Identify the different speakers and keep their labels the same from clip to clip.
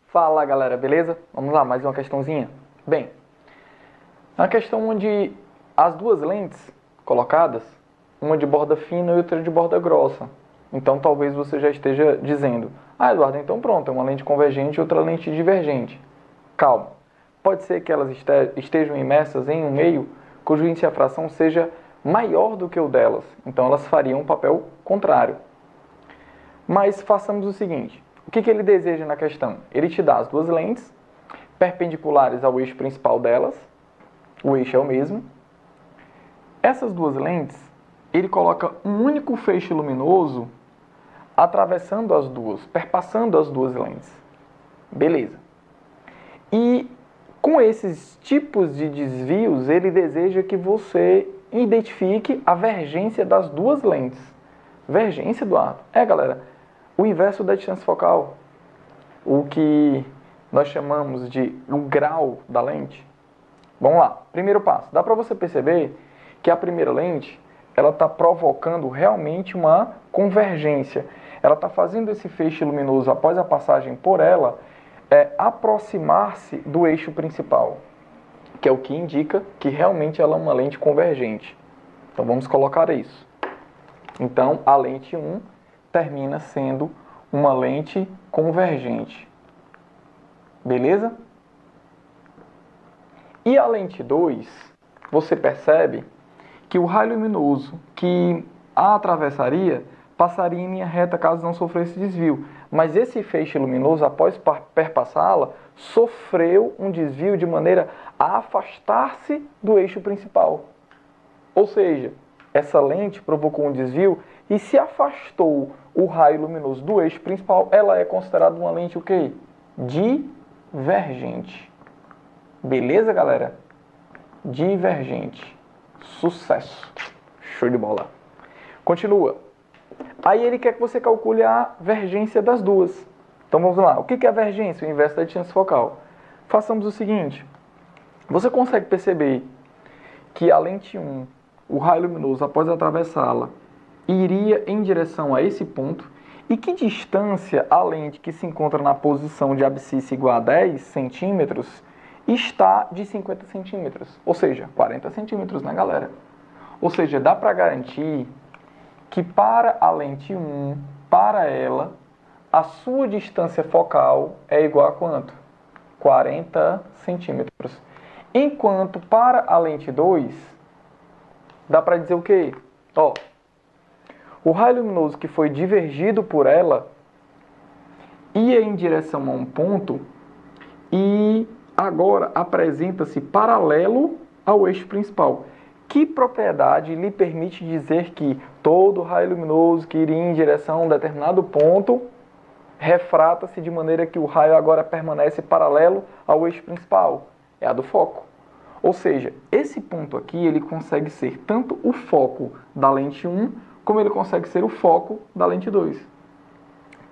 Speaker 1: Fala galera, beleza? Vamos lá, mais uma questãozinha. Bem, é uma questão onde as duas lentes colocadas, uma de borda fina e outra de borda grossa. Então talvez você já esteja dizendo: ah, Eduardo, então pronto, é uma lente convergente e outra lente divergente. Calma, pode ser que elas estejam imersas em um meio cujo índice de refração seja maior do que o delas. Então elas fariam um papel contrário. Mas façamos o seguinte: o que ele deseja na questão? Ele te dá as duas lentes perpendiculares ao eixo principal delas, o eixo é o mesmo. Essas duas lentes, ele coloca um único feixe luminoso atravessando as duas, perpassando as duas lentes. Beleza. E com esses tipos de desvios, ele deseja que você identifique a vergência das duas lentes. Vergência, Eduardo? Galera, o inverso da distância focal, o que nós chamamos de o grau da lente. Vamos lá, primeiro passo. Dá para você perceber que a primeira lente, ela está provocando realmente uma convergência. Ela está fazendo esse feixe luminoso, após a passagem por ela, aproximar-se do eixo principal, que é o que indica que realmente ela é uma lente convergente. Então vamos colocar isso. Então a lente 1 termina sendo uma lente convergente. Beleza? E a lente 2, você percebe que o raio luminoso que a atravessaria passaria em linha reta caso não sofresse desvio. Mas esse feixe luminoso, após perpassá-la, sofreu um desvio de maneira a afastar-se do eixo principal. Ou seja, essa lente provocou um desvio e se afastou o raio luminoso do eixo principal, ela é considerada uma lente o quê? Divergente. Beleza, galera? Divergente. Sucesso. Show de bola. Continua. Aí ele quer que você calcule a vergência das duas. Então vamos lá. O que é a vergência? O inverso da distância focal. Façamos o seguinte. Você consegue perceber que a lente 1, o raio luminoso, após atravessá-la, iria em direção a esse ponto. E que distância a lente que se encontra na posição de abscissa igual a 10 centímetros está de 50 centímetros? Ou seja, 40 centímetros, né, galera? Ou seja, dá para garantir que para a lente 1, para ela, a sua distância focal é igual a quanto? 40 centímetros. Enquanto para a lente 2, dá para dizer o quê? O raio luminoso que foi divergido por ela ia em direção a um ponto e agora apresenta-se paralelo ao eixo principal. Que propriedade lhe permite dizer que todo raio luminoso que iria em direção a um determinado ponto refrata-se de maneira que o raio agora permanece paralelo ao eixo principal? É a do foco. Ou seja, esse ponto aqui ele consegue ser tanto o foco da lente 1, como ele consegue ser o foco da lente 2.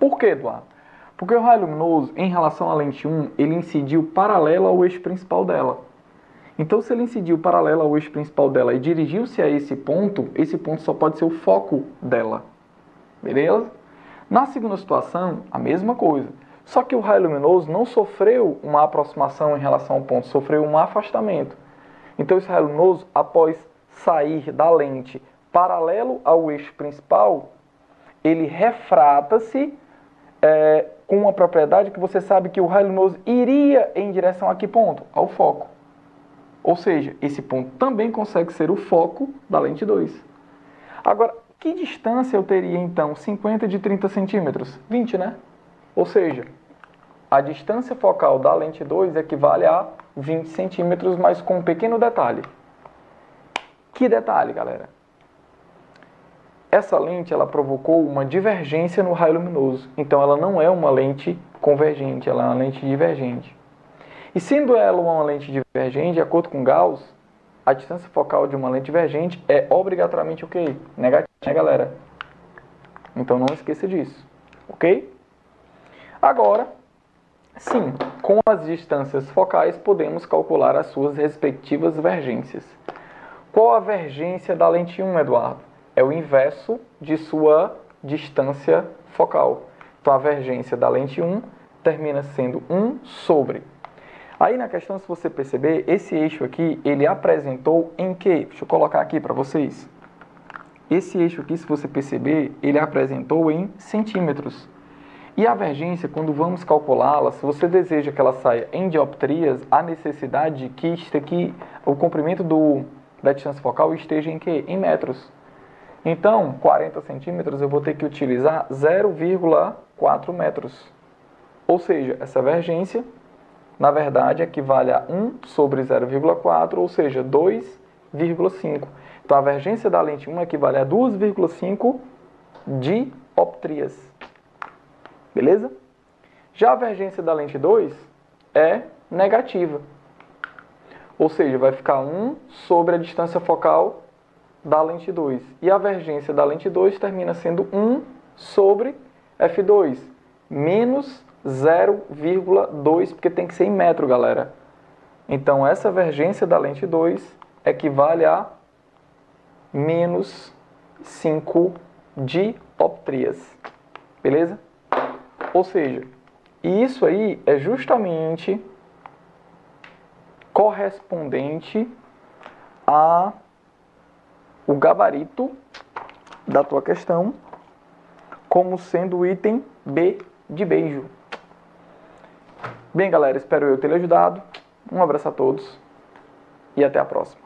Speaker 1: Por quê, Eduardo? Porque o raio luminoso, em relação à lente 1, ele incidiu paralelo ao eixo principal dela. Então, se ele incidiu paralelo ao eixo principal dela e dirigiu-se a esse ponto só pode ser o foco dela. Beleza? Na segunda situação, a mesma coisa. Só que o raio luminoso não sofreu uma aproximação em relação ao ponto, sofreu um afastamento. Então, esse raio luminoso, após sair da lente paralelo ao eixo principal, ele refrata-se com uma propriedade que você sabe que o raio luminoso iria em direção a que ponto? Ao foco. Ou seja, esse ponto também consegue ser o foco da lente 2. Agora, que distância eu teria então? 50 de 30 centímetros? 20, né? Ou seja, a distância focal da lente 2 equivale a 20 centímetros, mas com um pequeno detalhe. Que detalhe, galera? Essa lente ela provocou uma divergência no raio luminoso. Então ela não é uma lente convergente, ela é uma lente divergente. E sendo ela uma lente divergente, de acordo com Gauss, a distância focal de uma lente divergente é obrigatoriamente o quê? Negativa, né, galera? Então não esqueça disso, ok? Agora, Sim, com as distâncias focais podemos calcular as suas respectivas vergências. Qual a vergência da lente 1, Eduardo? É o inverso de sua distância focal. Então, a vergência da lente 1 termina sendo 1 sobre. Aí na questão, se você perceber, esse eixo aqui, ele apresentou em quê? Deixa eu colocar aqui para vocês. Esse eixo aqui, se você perceber, ele apresentou em centímetros. E a vergência, quando vamos calculá-la, se você deseja que ela saia em dioptrias, há necessidade que o comprimento da distância focal esteja em quê? Em metros. Então, 40 centímetros eu vou ter que utilizar 0,4 metros. Ou seja, essa vergência, na verdade, equivale a 1 sobre 0,4, ou seja, 2,5. Então, a vergência da lente 1 equivale a 2,5 dioptrias. Beleza? Já a vergência da lente 2 é negativa. Ou seja, vai ficar 1 sobre a distância focal da lente 2. E a vergência da lente 2 termina sendo 1 sobre F2, menos 0,2, porque tem que ser em metro, galera. Então, essa vergência da lente 2 equivale a menos 5 dioptrias. Beleza? Ou seja, isso aí é justamente correspondente a o gabarito da tua questão como sendo o item B de beijo. Bem, galera, espero eu ter lhe ajudado. Um abraço a todos e até a próxima.